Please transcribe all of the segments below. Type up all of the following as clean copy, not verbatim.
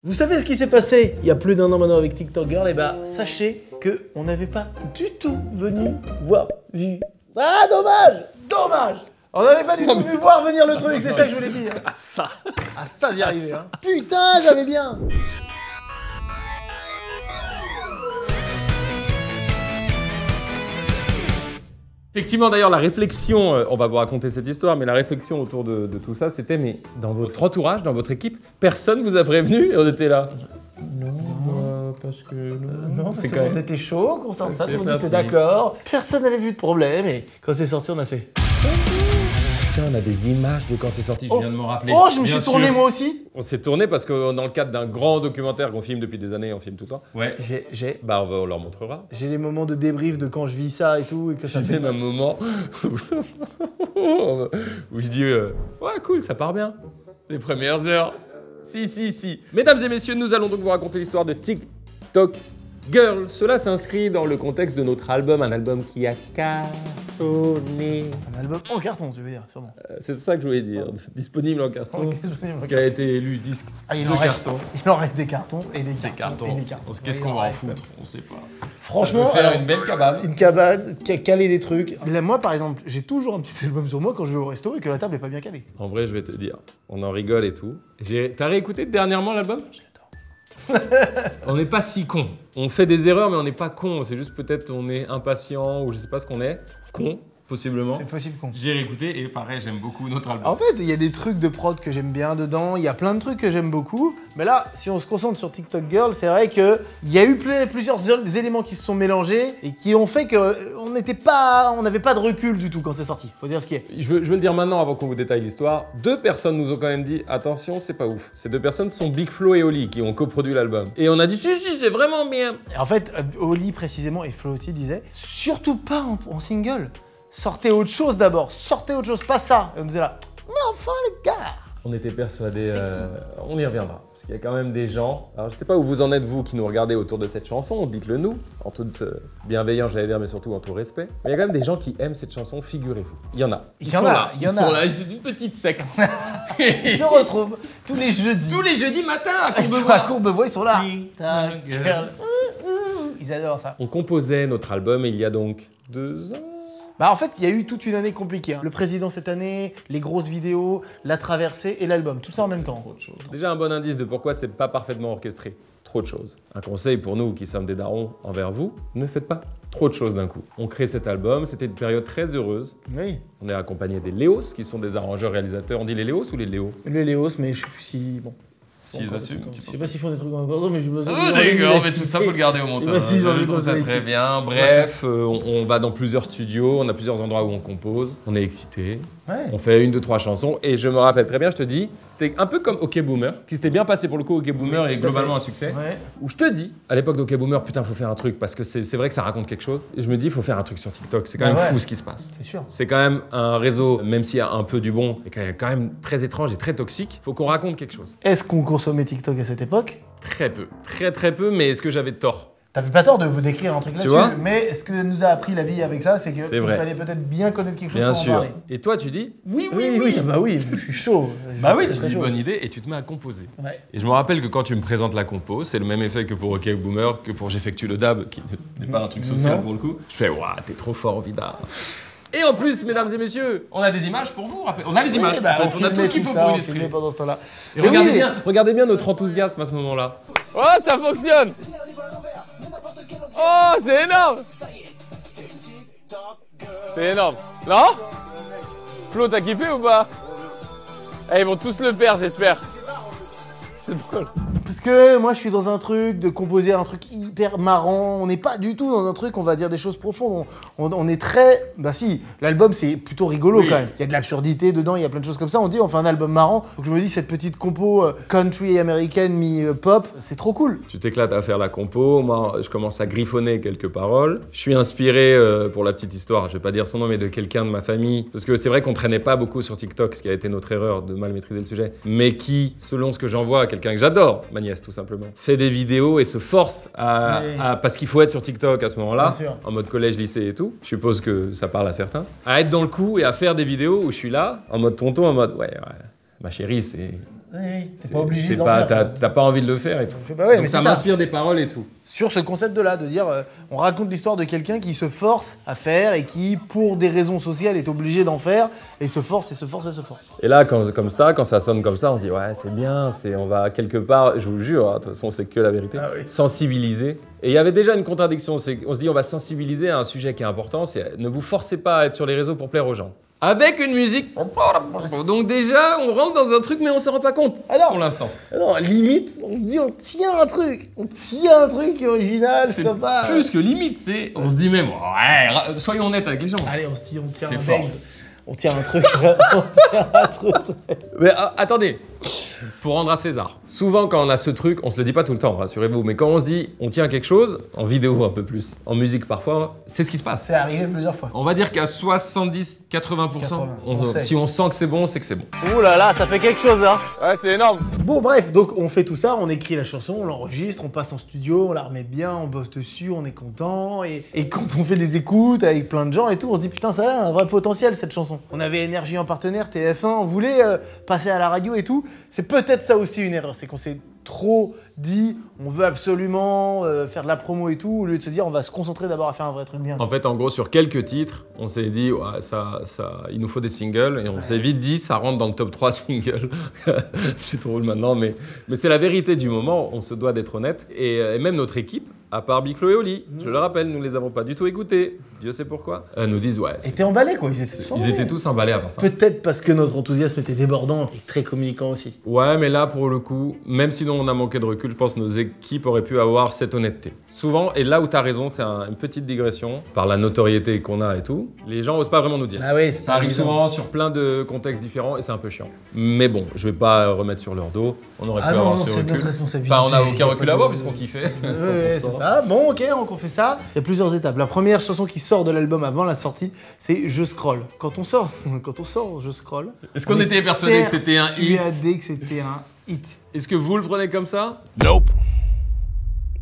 Vous savez ce qui s'est passé il y a plus d'un an maintenant avec TikTok Girl? Et bah sachez qu'on n'avait pas du tout venu voir vu. Ah dommage. Dommage. On n'avait pas du tout vu voir venir le truc, c'est ça que je voulais dire. À ça d'y arriver hein. Putain, j'avais bien. Effectivement, d'ailleurs, la réflexion, on va vous raconter cette histoire, mais la réflexion autour de tout ça, c'était, mais dans votre entourage, dans votre équipe, personne vous a prévenu et on était là. Non, parce que... Non, c'est quand même... On était chaud, qu'on sorte ça, tout le monde était d'accord. Personne n'avait vu de problème et quand c'est sorti, on a fait... Putain, on a des images de quand c'est sorti, je viens de m'en rappeler. Oh, je me suis tourné moi aussi. On s'est tourné parce que dans le cadre d'un grand documentaire qu'on filme depuis des années, on filme tout le temps. Ouais. Bah, on leur montrera. J'ai les moments de débrief de quand je vis ça et tout. Et que ça fait même un moment où je dis ouais, cool, ça part bien. Les premières heures. Si. Mesdames et messieurs, nous allons donc vous raconter l'histoire de TikTok Girl. Cela s'inscrit dans le contexte de notre album, un album qui a cartonné. Un album en carton, tu veux dire, sûrement. C'est ça que je voulais dire, disponible en carton, qui a été élu disque il en reste des cartons et des cartons. Qu'est-ce qu'on va en foutre? On sait pas. Franchement, ça peut faire une belle cabane. Une cabane, caler des trucs. Là, moi, par exemple, j'ai toujours un petit album sur moi quand je vais au resto et que la table est pas bien calée. En vrai, je vais te dire, on en rigole et tout. T'as réécouté dernièrement l'album? Je l'adore. On n'est pas si con. On fait des erreurs, mais on n'est pas con. C'est juste peut-être on est impatient ou je sais pas ce qu'on est. Con, possiblement. C'est possible con. J'ai réécouté et pareil, j'aime beaucoup notre album. En fait, il y a des trucs de prod que j'aime bien dedans. Il y a plein de trucs que j'aime beaucoup. Mais là, si on se concentre sur TikTok Girl, c'est vrai qu'il y a eu plusieurs éléments qui se sont mélangés et qui ont fait qu'on n'avait pas de recul du tout quand c'est sorti. Faut dire ce qui est. Je veux le dire maintenant avant qu'on vous détaille l'histoire. Deux personnes nous ont quand même dit attention, c'est pas ouf. Ces deux personnes sont Big Flo et Oli qui ont coproduit l'album. Et on a dit si, c'est vraiment bien. Et en fait, Oli précisément et Flo aussi disaient surtout pas en single. Sortez autre chose d'abord, sortez autre chose, pas ça. Et on disait là, mais enfin les gars. On était persuadés, on y reviendra. Parce qu'il y a quand même des gens, alors je sais pas où vous en êtes vous qui nous regardez autour de cette chanson, dites-le nous, en toute bienveillance j'allais dire, mais surtout en tout respect. Mais il y a quand même des gens qui aiment cette chanson, figurez-vous. Il y en a. Ils sont là, c'est une petite secte. Ils se retrouvent tous les jeudis. Tous les jeudis matin à Courbevoie. À Courbevoie, ils sont là. Ils adorent ça. On composait notre album il y a donc 2 ans. Bah en fait, il y a eu toute une année compliquée. Hein. Le président cette année, les grosses vidéos, la traversée et l'album. Tout ça en même temps. Trop de choses. Déjà un bon indice de pourquoi c'est pas parfaitement orchestré. Trop de choses. Un conseil pour nous qui sommes des darons envers vous, ne faites pas trop de choses d'un coup. On crée cet album, c'était une période très heureuse. Oui. On est accompagné des Léos, qui sont des arrangeurs réalisateurs. On dit les Léos ou les Léos? Les Léos, mais je sais plus si... Bon. Si ils assument. Je sais pas s'ils font des trucs en même mais je me d'accord, mais tout ça, faut le garder au montage. Si, je trouve ça très bien. Bref, on va dans plusieurs studios, on a plusieurs endroits où on compose. On est excités. Ouais. On fait 1, 2, 3 chansons. Et je me rappelle très bien, je te dis, c'était un peu comme OK Boomer, qui s'était bien passé pour le coup. OK Boomer est globalement un succès. Ouais. Où je te dis, à l'époque d'OK Boomer, putain, faut faire un truc parce que c'est vrai que ça raconte quelque chose. Et je me dis, faut faire un truc sur TikTok. C'est quand même fou ce qui se passe. C'est sûr. C'est quand même un réseau, même s'il y a un peu du bon, et quand même très étrange et très toxique. Faut qu'on raconte quelque chose. Est-ce qu'on consommait TikTok à cette époque? Très peu. Très peu, mais est-ce que j'avais tort? T'avais pas tort de vous décrire un truc là-dessus, mais ce que nous a appris la vie avec ça, c'est qu'il fallait peut-être bien connaître quelque chose pour en parler. Et toi, tu dis oui. Bah oui, je suis chaud. Bah oui, tu dis bonne idée et tu te mets à composer. Ouais. Et je me rappelle que quand tu me présentes la compo, c'est le même effet que pour OK Boomer, que pour J'effectue le dab, qui n'est pas un truc social pour le coup. Je fais, waouh, t'es trop fort, Vida. Et en plus, mesdames et messieurs, on a des images pour vous. On a les images. Bah, en fait, on a tout ce qu'il faut pour illustrer. Pendant ce temps-là. Et regardez bien notre enthousiasme à ce moment-là. Oh, ça fonctionne! Oh, c'est énorme! C'est énorme. Non? Flo, t'as kiffé ou pas? Eh, ils vont tous le faire, j'espère. C'est drôle. Parce que moi, je suis dans un truc de composer un truc hyper marrant. On n'est pas du tout dans un truc, on va dire des choses profondes. On est très... Bah si, l'album, c'est plutôt rigolo quand même. Il y a de l'absurdité dedans, il y a plein de choses comme ça. On dit, on fait un album marrant. Donc je me dis, cette petite compo country américaine mi-pop, c'est trop cool. Tu t'éclates à faire la compo. Moi, je commence à griffonner quelques paroles. Je suis inspiré, pour la petite histoire, je vais pas dire son nom, mais de quelqu'un de ma famille. Parce que c'est vrai qu'on traînait pas beaucoup sur TikTok, ce qui a été notre erreur de mal maîtriser le sujet. Mais qui, selon ce que j'en vois, quelqu'un que j'adore, ma nièce tout simplement, fait des vidéos et se force parce qu'il faut être sur TikTok à ce moment-là, en mode collège, lycée et tout. Je suppose que ça parle à certains. À être dans le coup et à faire des vidéos où je suis là, en mode tonton, en mode ouais, ma chérie, c'est... Oui, t'es pas obligé d'en faire. T'as pas envie de le faire et tout. Bah ouais, donc mais ça m'inspire des paroles et tout. Sur ce concept-là, de dire, on raconte l'histoire de quelqu'un qui se force à faire et qui, pour des raisons sociales, est obligé d'en faire et se force et se force et se force. Et là, quand ça sonne comme ça, on se dit ouais, c'est bien, on va quelque part, je vous jure, de toute façon, c'est que la vérité, sensibiliser. Et il y avait déjà une contradiction, on se dit on va sensibiliser à un sujet qui est important, c'est ne vous forcez pas à être sur les réseaux pour plaire aux gens. Avec une musique. Donc déjà, on rentre dans un truc, mais on se rend pas compte pour l'instant. Non, limite, on se dit on tient un truc. On tient un truc original, c'est sympa. Plus que limite, on se dit même, ouais, soyons honnêtes avec les gens. Allez, on tient un fort. On tient un truc. On tient un truc. Mais attendez, pour rendre à César. Souvent, quand on a ce truc, on se le dit pas tout le temps, rassurez-vous, mais quand on se dit on tient quelque chose, en vidéo un peu plus, en musique parfois, c'est ce qui se passe. C'est arrivé plusieurs fois. On va dire qu'à 70-80%, si on sent que c'est bon, c'est que c'est bon. Ouh là là, ça fait quelque chose, hein. Ouais, c'est énorme. Bon, bref, donc on fait tout ça, on écrit la chanson, on l'enregistre, on passe en studio, on la remet bien, on bosse dessus, on est content. Et quand on fait les écoutes avec plein de gens et tout, on se dit putain, ça a un vrai potentiel cette chanson. On avait Énergie en partenaire, TF1, on voulait passer à la radio et tout. C'est peut-être ça aussi une erreur, c'est qu'on s'est trop dit on veut absolument faire de la promo et tout, au lieu de se dire on va se concentrer d'abord à faire un vrai truc bien. En fait, en gros, sur quelques titres, on s'est dit ouais, il nous faut des singles et on s'est vite dit ça rentre dans le top 3 singles. C'est drôle maintenant, mais c'est la vérité du moment, on se doit d'être honnête. Et même notre équipe, à part Big Flo et Oli, je le rappelle, nous les avons pas du tout écoutés, Dieu sait pourquoi, nous disent ouais. Ils étaient emballés quoi, ils étaient tous emballés à part ça. Peut-être parce que notre enthousiasme était débordant et très communicant aussi. Ouais, mais là pour le coup, même si on a manqué de recul, je pense que nos équipes auraient pu avoir cette honnêteté. Souvent, et là où tu as raison, c'est une petite digression, par la notoriété qu'on a et tout, les gens osent pas vraiment nous dire. Ah oui, ça arrive souvent sur plein de contextes différents et c'est un peu chiant. Mais bon, je vais pas remettre sur leur dos, on aurait pu avoir ce recul. Enfin, on n'a aucun recul à avoir puisqu'on kiffait. C'est ça. Bon, ok, donc on fait ça. Il y a plusieurs étapes. La première chanson qui sort de l'album avant la sortie, c'est Je scroll. Quand on sort, Je scroll. Est-ce qu'on était persuadé que c'était un hit? Persuadé que c'était un hit. Est-ce que vous le prenez comme ça? Nope.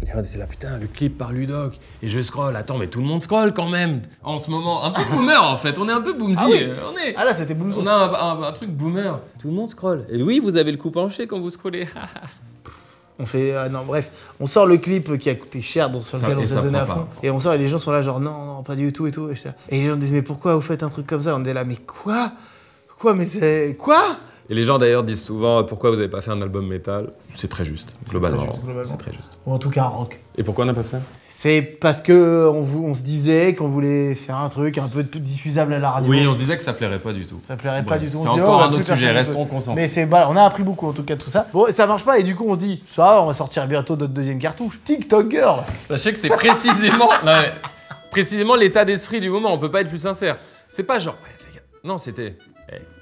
Et on était là, putain, le clip par Ludoc, et je scroll. Attends, mais tout le monde scroll quand même. En ce moment, un peu boomer en fait, on est un peu boomzy. Ah, oui. Ah là, c'était boomzy. On a un truc boomer. Tout le monde scroll. Et oui, vous avez le coup penché quand vous scrollez. On fait, non bref, on sort le clip qui a coûté cher, sur lequel on s'est donné à fond. Et on sort et les gens sont là genre non, pas du tout et tout. Et les gens disent mais pourquoi vous faites un truc comme ça? On est là mais quoi? Mais c'est... Quoi? Et les gens d'ailleurs disent souvent pourquoi vous n'avez pas fait un album métal. C'est très juste, globalement. C'est très juste. Ou en tout cas rock. Et pourquoi on n'a pas fait ça? C'est parce que on se disait qu'on voulait faire un truc un peu diffusable à la radio. Oui, on se disait que ça plairait pas du tout. Ça plairait pas du tout. C'est encore un autre sujet, restons concentrés. Mais c'est voilà, on a appris beaucoup en tout cas de tout ça. Bon, ça marche pas et du coup on se dit ça, on va sortir bientôt notre deuxième cartouche. TikTok Girl. Sachez que c'est précisément, précisément l'état d'esprit du moment. On peut pas être plus sincère. C'est pas genre, non, c'était.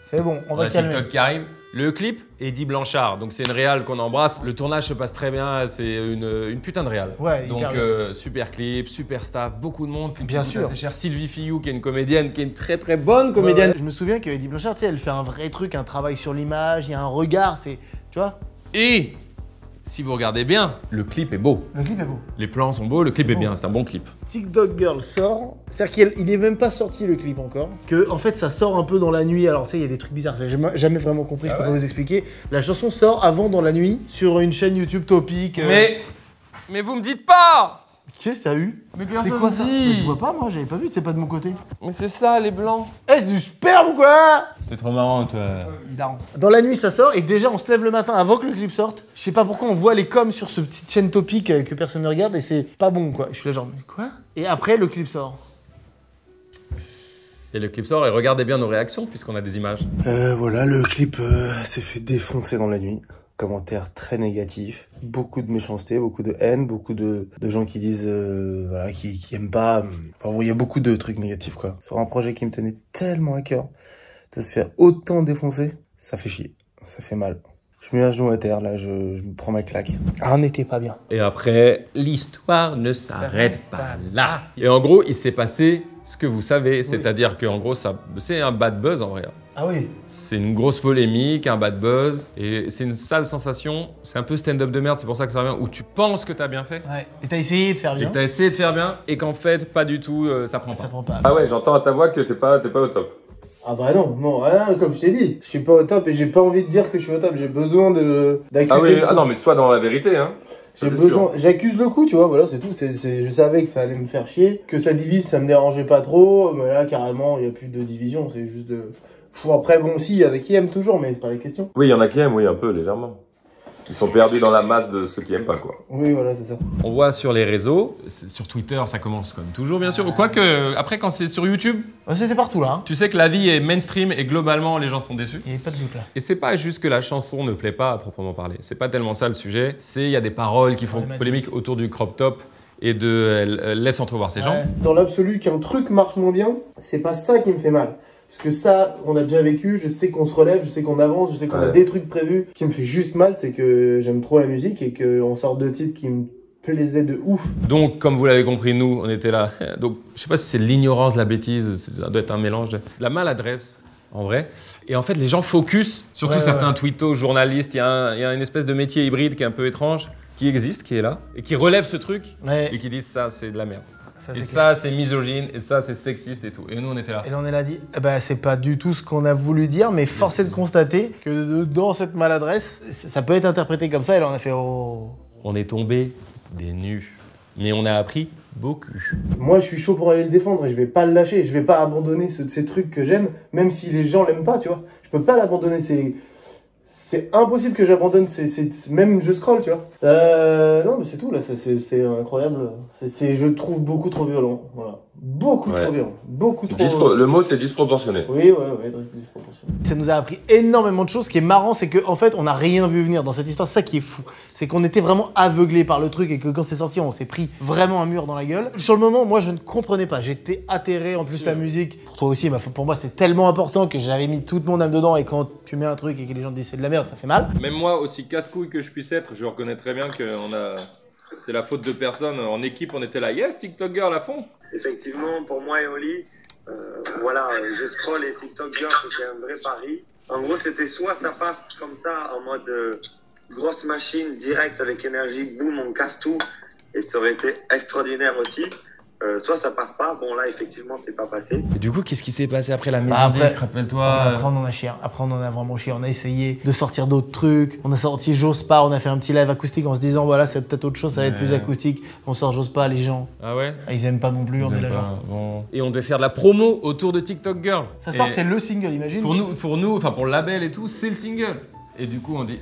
C'est bon, on va calmer. TikTok qui arrive. Le clip, Eddie Blanchard. Donc c'est une réal qu'on embrasse. Le tournage se passe très bien. C'est une putain de réal. Ouais, donc super clip, super staff, beaucoup de monde. Bien sûr. C'est cher. Sylvie Fillou qui est une comédienne, qui est une très très bonne comédienne. Ouais. Je me souviens que Eddie Blanchard, tu sais, elle fait un vrai truc, un travail sur l'image, il y a un regard, c'est, tu vois. Et si vous regardez bien, le clip est beau. Le clip est beau. Les plans sont beaux, le clip est bien, c'est un bon clip. TikTok Girl sort, c'est-à-dire qu'il est même pas sorti le clip encore. Que en fait ça sort un peu dans la nuit, alors tu sais il y a des trucs bizarres, j'ai jamais vraiment compris, je peux pas vous expliquer. La chanson sort avant dans la nuit sur une chaîne YouTube Topic. Mais vous me dites pas! Qu'est-ce que ça a eu? Mais personne c'est quoi ça? dit. Mais je vois pas moi, j'avais pas vu, c'est pas de mon côté. Mais c'est ça les blancs. Eh c'est du sperme ou quoi? T'es trop marrant toi. Hilarant. Dans la nuit ça sort et déjà on se lève le matin avant que le clip sorte. Je sais pas pourquoi on voit les coms sur ce petite chaîne Topic que personne ne regarde et c'est pas bon quoi. Je suis là genre mais quoi? Et après le clip sort. Et le clip sort et regardez bien nos réactions puisqu'on a des images. Voilà, le clip s'est fait défoncer dans la nuit. Commentaires très négatifs, beaucoup de méchanceté, beaucoup de haine, beaucoup de gens qui disent voilà, qui aiment pas. Enfin, il y a beaucoup de trucs négatifs quoi. Sur un projet qui me tenait tellement à cœur, de se faire autant défoncer, ça fait chier, ça fait mal. Je mets un genou à terre là, je me prends ma claque. Ah on n'était pas bien. Et après, l'histoire ne s'arrête pas là. Et en gros, il s'est passé ce que vous savez, c'est-à-dire qu'en gros, c'est un bad buzz en vrai. Ah oui. C'est une grosse polémique, un bad buzz, et c'est une sale sensation. C'est un peu stand-up de merde, c'est pour ça que ça revient, où tu penses que t'as bien fait. Ouais. Et t'as essayé de faire bien. Et que t'as essayé de faire bien, et qu'en fait, pas du tout, ça prend pas. Ça prend pas. Ah ouais, j'entends à ta voix que t'es pas au top. Ah bah non, rien, comme je t'ai dit, je suis pas au top et j'ai pas envie de dire que je suis au top, j'ai besoin d'accuser. Ah oui, non, mais sois dans la vérité, hein. J'ai besoin, j'accuse le coup, tu vois, voilà, c'est tout. Je savais que ça allait me faire chier, que ça divise, ça me dérangeait pas trop, mais là, carrément, il y a plus de division, c'est juste de... Après, bon, si, il y en a qui aiment toujours, mais c'est pas la question. Oui, il y en a qui aiment, oui, un peu, légèrement. Ils sont perdus dans la masse de ceux qui aiment pas, quoi. Oui, voilà, c'est ça. On voit sur les réseaux, sur Twitter, ça commence comme toujours, bien sûr. Quoique, après, quand c'est sur YouTube, C'était partout là. Hein. tu sais que la vie est mainstream et globalement, les gens sont déçus. Il n'y avait pas de doute là. Et c'est pas juste que la chanson ne plaît pas à proprement parler. C'est pas tellement ça le sujet. C'est il y a des paroles qui font polémique autour du crop top et elle laisse entrevoir ces gens. Dans l'absolu, qu'un truc marche moins bien, c'est pas ça qui me fait mal. Parce que ça, on a déjà vécu, je sais qu'on se relève, je sais qu'on avance, je sais qu'on a des trucs prévus. Ce qui me fait juste mal, c'est que j'aime trop la musique et qu'on sort de titres qui me plaisaient de ouf. Donc, comme vous l'avez compris, nous, on était là. Donc, je sais pas si c'est l'ignorance, la bêtise, ça doit être un mélange de la maladresse. En vrai. Et en fait, les gens focus, surtout certains tweetos, journalistes, il y a une espèce de métier hybride qui est un peu étrange, qui existe, qui est là, et qui relève ce truc, et qui disent ça, c'est de la merde. Ça, c'est misogyne, et ça, c'est sexiste et tout. Et nous, on était là. Et là, on est là dit, c'est pas du tout ce qu'on a voulu dire, mais force est de constater que dans cette maladresse, ça peut être interprété comme ça, et là, on a fait oh. On est tombé des nues. Mais on a appris beaucoup. Moi, je suis chaud pour aller le défendre et je vais pas le lâcher. Je vais pas abandonner ces trucs que j'aime, même si les gens l'aiment pas, tu vois. Je peux pas l'abandonner. C'est impossible que j'abandonne. Même je scroll, tu vois. Non, mais c'est tout là. C'est incroyable. Je trouve beaucoup trop violent. Voilà. Beaucoup trop violent. Beaucoup trop. Le mot, c'est disproportionné. Oui, disproportionné. Ça nous a appris énormément de choses. Ce qui est marrant, c'est qu'en fait, on n'a rien vu venir dans cette histoire. C'est ça qui est fou. C'est qu'on était vraiment aveuglés par le truc et que quand c'est sorti, on s'est pris vraiment un mur dans la gueule. Sur le moment, moi, je ne comprenais pas. J'étais atterré. En plus, la musique, pour toi aussi, pour moi, c'est tellement important que j'avais mis toute mon âme dedans. Et quand tu mets un truc et que les gens te disent c'est de la merde, ça fait mal. Même moi, aussi casse-couille que je puisse être, je reconnais très bien que c'est la faute de personne. En équipe, on était là. Yes, TikTok Girl à fond. Effectivement, pour moi et Oli, voilà, je scroll et TikTok Girl, c'était un vrai pari. En gros, c'était soit ça passe comme ça, en mode grosse machine, direct avec énergie, boum, on casse tout, et ça aurait été extraordinaire aussi. Soit ça passe pas, bon là effectivement c'est pas passé. Et du coup, qu'est-ce qui s'est passé après la maison disque, rappelle-toi? Après on en a chié, après on en a vraiment chié, on a essayé de sortir d'autres trucs, on a sorti J'ose pas, on a fait un petit live acoustique en se disant voilà c'est peut-être autre chose, ça va être plus acoustique, on sort J'ose pas, les gens. Ah ouais? Ils aiment pas non plus, on est là genre. Bon. Et on devait faire de la promo autour de TikTok Girl. Ça sort, c'est le single, imagine. Pour nous, enfin pour le label et tout, c'est le single. Et du coup on dit...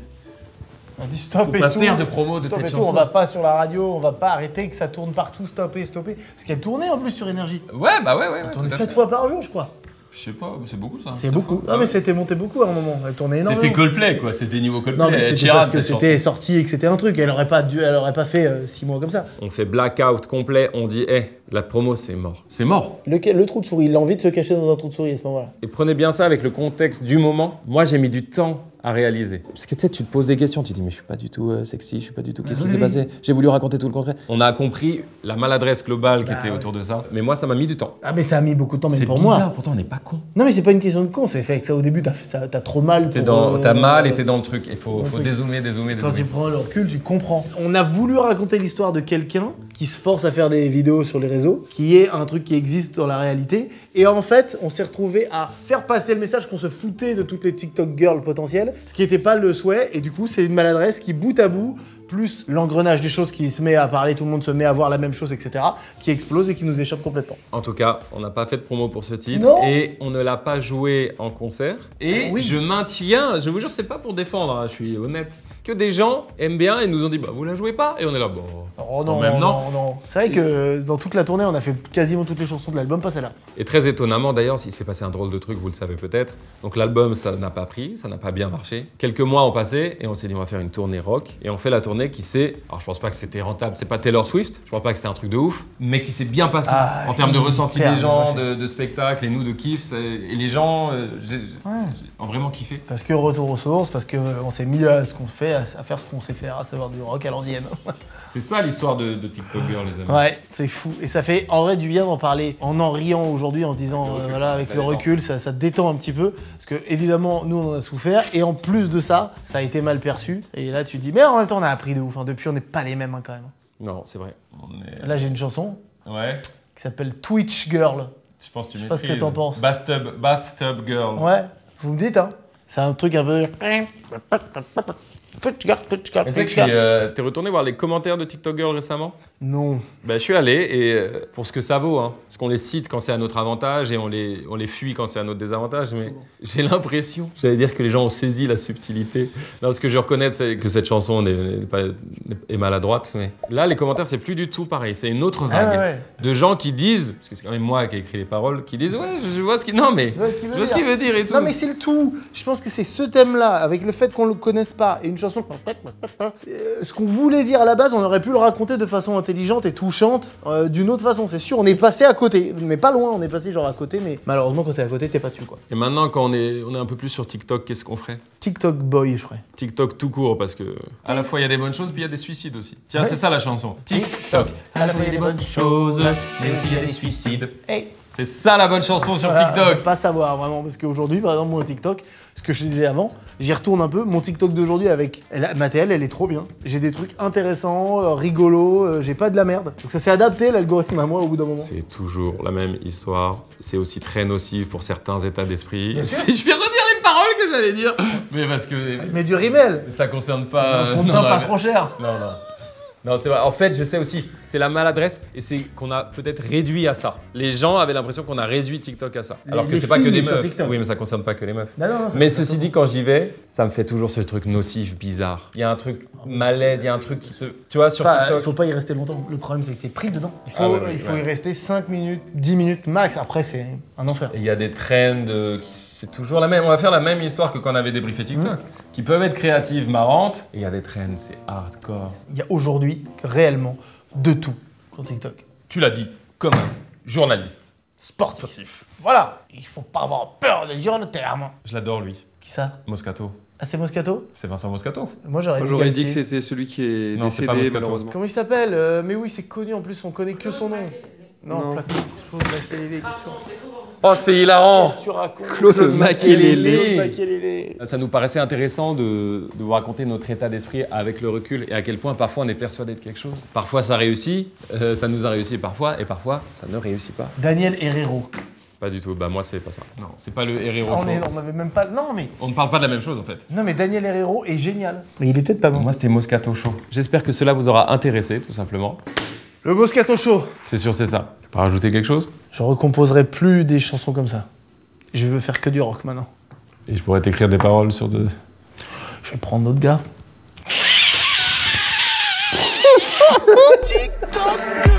On dit stop faut et pas tout. faire de promo de stop cette et chanson. Tout. On va pas sur la radio, on va pas arrêter que ça tourne partout, stopper. Parce qu'elle tournait en plus sur Énergie. Ouais. Elle tournait 7 fois par jour, je crois. Je sais pas, c'est beaucoup ça. C'est beaucoup. Ah, mais c'était monté beaucoup à un moment. Elle tournait énormément. C'était Coldplay quoi, c'était niveau Coldplay. Non, mais c'était parce que c'était sorti et que c'était un truc. Elle aurait pas fait 6 mois comme ça. On fait blackout complet, on dit la promo c'est mort. C'est mort. Le trou de souris, il a envie de se cacher dans un trou de souris à ce moment-là. Et prenez bien ça avec le contexte du moment. Moi j'ai mis du temps à réaliser. Parce que tu sais, tu te poses des questions, tu te dis mais je suis pas du tout sexy, je suis pas du tout... Qu'est-ce qui s'est passé? J'ai voulu raconter tout le contraire. On a compris la maladresse globale qui était autour de ça. Mais moi ça m'a mis du temps. Ah mais ça a mis beaucoup de temps, même pour moi. C'est bizarre, moi. pourtant on n'est pas con. Non mais c'est pas une question de con, c'est fait que ça au début t'as trop mal. T'as mal et t'es dans le truc. Il faut dézoomer. Quand tu prends le recul, tu comprends. On a voulu raconter l'histoire de quelqu'un qui se force à faire des vidéos sur les réseaux, qui est un truc qui existe dans la réalité. Et en fait, on s'est retrouvé à faire passer le message qu'on se foutait de toutes les TikTok girls potentielles, ce qui n'était pas le souhait. Et du coup, c'est une maladresse qui, bout à bout, plus l'engrenage des choses qui se met à parler, tout le monde se met à voir la même chose, etc., qui explose et qui nous échappe complètement. En tout cas, on n'a pas fait de promo pour ce titre. Non. Et on ne l'a pas joué en concert. Et je maintiens, je vous jure, c'est pas pour défendre, hein, je suis honnête, que des gens aiment bien et nous ont dit bah vous la jouez pas. Et on est là, bon. Oh non, non. C'est vrai que dans toute la tournée, on a fait quasiment toutes les chansons de l'album, pas celle-là. Et très étonnamment, d'ailleurs, s'il s'est passé un drôle de truc, vous le savez peut-être. Donc l'album, ça n'a pas pris, ça n'a pas bien marché. Quelques mois ont passé et on s'est dit on va faire une tournée rock. Et on fait la tournée qui s'est, alors je pense pas que c'était rentable, c'est pas Taylor Swift, je pense pas que c'était un truc de ouf, mais qui s'est bien passé en termes de ressenti des gens, de spectacle et nous de kiff. Et les gens ont vraiment kiffé. Parce que retour aux sources, parce qu'on s'est mis à ce qu'on fait, à faire ce qu'on sait faire, à savoir du rock à l'ancienne. C'est ça l'histoire de TikTok Girl, les amis. Ouais, c'est fou. Et ça fait en vrai du bien d'en parler en riant aujourd'hui, en se disant, voilà, avec le recul, ça détend un petit peu. Parce que évidemment, nous, on en a souffert. Et en plus de ça, ça a été mal perçu. Et là, tu te dis, mais en même temps, on a appris de ouf. Hein. Depuis, on n'est pas les mêmes quand même. Non, c'est vrai. Là, j'ai une chanson qui s'appelle Twitch Girl. Je pense que tu Je sais pas ce maîtrises. que t'en penses. Bathtub Girl. Ouais, vous me dites, hein. C'est un truc un peu... Et tu sais que t'es retourné voir les commentaires de TikTok Girl récemment? Non. Ben, je suis allé et pour ce que ça vaut, hein, parce qu'on les cite quand c'est à notre avantage et on les fuit quand c'est à notre désavantage, mais j'ai l'impression, j'allais dire que les gens ont saisi la subtilité. Non, ce que je reconnais, c'est que cette chanson est maladroite, mais là, les commentaires, c'est plus du tout pareil. C'est une autre vague de gens qui disent, parce que c'est quand même moi qui ai écrit les paroles, qui disent ouais, je vois ce qu'il non mais Je vois ce qu'il je vois ce qu'il veut dire et tout. Non mais c'est le tout. Je pense que c'est ce thème-là, avec le fait qu'on le connaisse pas, et une chanson... ce qu'on voulait dire à la base, on aurait pu le raconter de façon intelligente et touchante d'une autre façon, c'est sûr. On est passé à côté, mais pas loin, on est passé genre à côté, mais malheureusement quand t'es à côté, t'es pas dessus quoi. Et maintenant, quand on est un peu plus sur TikTok, qu'est-ce qu'on ferait? TikTok boy, je ferais. TikTok tout court, parce que à la fois il y a des bonnes choses, puis il y a des suicides aussi. Tiens, c'est ça la chanson. TikTok, à la fois il y a des bonnes choses, mais aussi il y a des suicides. Hey. C'est ça la bonne chanson sur Voilà, TikTok. pas savoir vraiment, parce qu'aujourd'hui, par exemple, mon TikTok, ce que je disais avant, j'y retourne un peu. Mon TikTok d'aujourd'hui avec ma TL, elle est trop bien. J'ai des trucs intéressants, rigolos, j'ai pas de la merde. Donc ça s'est adapté l'algorithme à moi au bout d'un moment. C'est toujours la même histoire. C'est aussi très nocif pour certains états d'esprit. Bien sûr. Je vais redire les paroles que j'allais dire, mais parce que Mais du rimel, ça concerne pas. fond de teint pas trop cher. Non, non. Non, c'est vrai. En fait, je sais aussi, c'est la maladresse et c'est qu'on a peut-être réduit à ça. Les gens avaient l'impression qu'on a réduit TikTok à ça. Alors que les c'est pas que filles des sur meufs. TikTok. Oui, mais ça concerne pas que les meufs. Non, Mais ceci dit, quand j'y vais, ça me fait toujours ce truc nocif, bizarre. Il y a un truc malaise, il y a un truc qui te. Tu vois, sur Il TikTok. faut pas y rester longtemps. Le problème, c'est que t'es pris dedans. Il faut, Ah ouais, il faut ouais. y rester 5 minutes, 10 minutes max. Après, c'est un enfer. Et il y a des trends c'est toujours la même. On va faire la même histoire que quand on avait débriefé TikTok. Qui peuvent être créatives, marrantes. Et il y a des trends, c'est hardcore. Il y a aujourd'hui, réellement, de tout sur TikTok. Tu l'as dit, comme un journaliste. Sportif. Voilà. Il faut pas avoir peur de dire le terme. Je l'adore, lui. Qui ça? Moscato. Ah, c'est Moscato? C'est Vincent Moscato. Moi, j'aurais J'aurais dit dit que Galtier. c'était celui qui est Non, c'est pas décédé, Moscato. malheureusement. Comment il s'appelle? Mais oui, c'est connu en plus, on connaît que son nom. Non, Non. Makelele, Oh, c'est hilarant. qu'est-ce que tu racontes? Claude Makelele. Claude Makelele. Ça nous paraissait intéressant de vous raconter notre état d'esprit avec le recul et à quel point parfois on est persuadé de quelque chose. Parfois ça réussit, ça nous a réussi parfois, et parfois ça ne réussit pas. Daniel Herrero. Pas du tout, bah moi c'est pas ça. Non, c'est pas le Herrero. Ah, on avait même pas... Non, mais... On ne parle pas de la même chose en fait. Non, mais Daniel Herrero est génial. Mais il est peut-être pas bon. Moi c'était Moscato Show. J'espère que cela vous aura intéressé tout simplement. Le Moscato Show. C'est sûr, c'est ça. Tu peux rajouter quelque chose? Je recomposerai plus des chansons comme ça. Je veux faire que du rock maintenant. Et je pourrais t'écrire des paroles sur de... Je vais prendre d'autres gars. TikTok.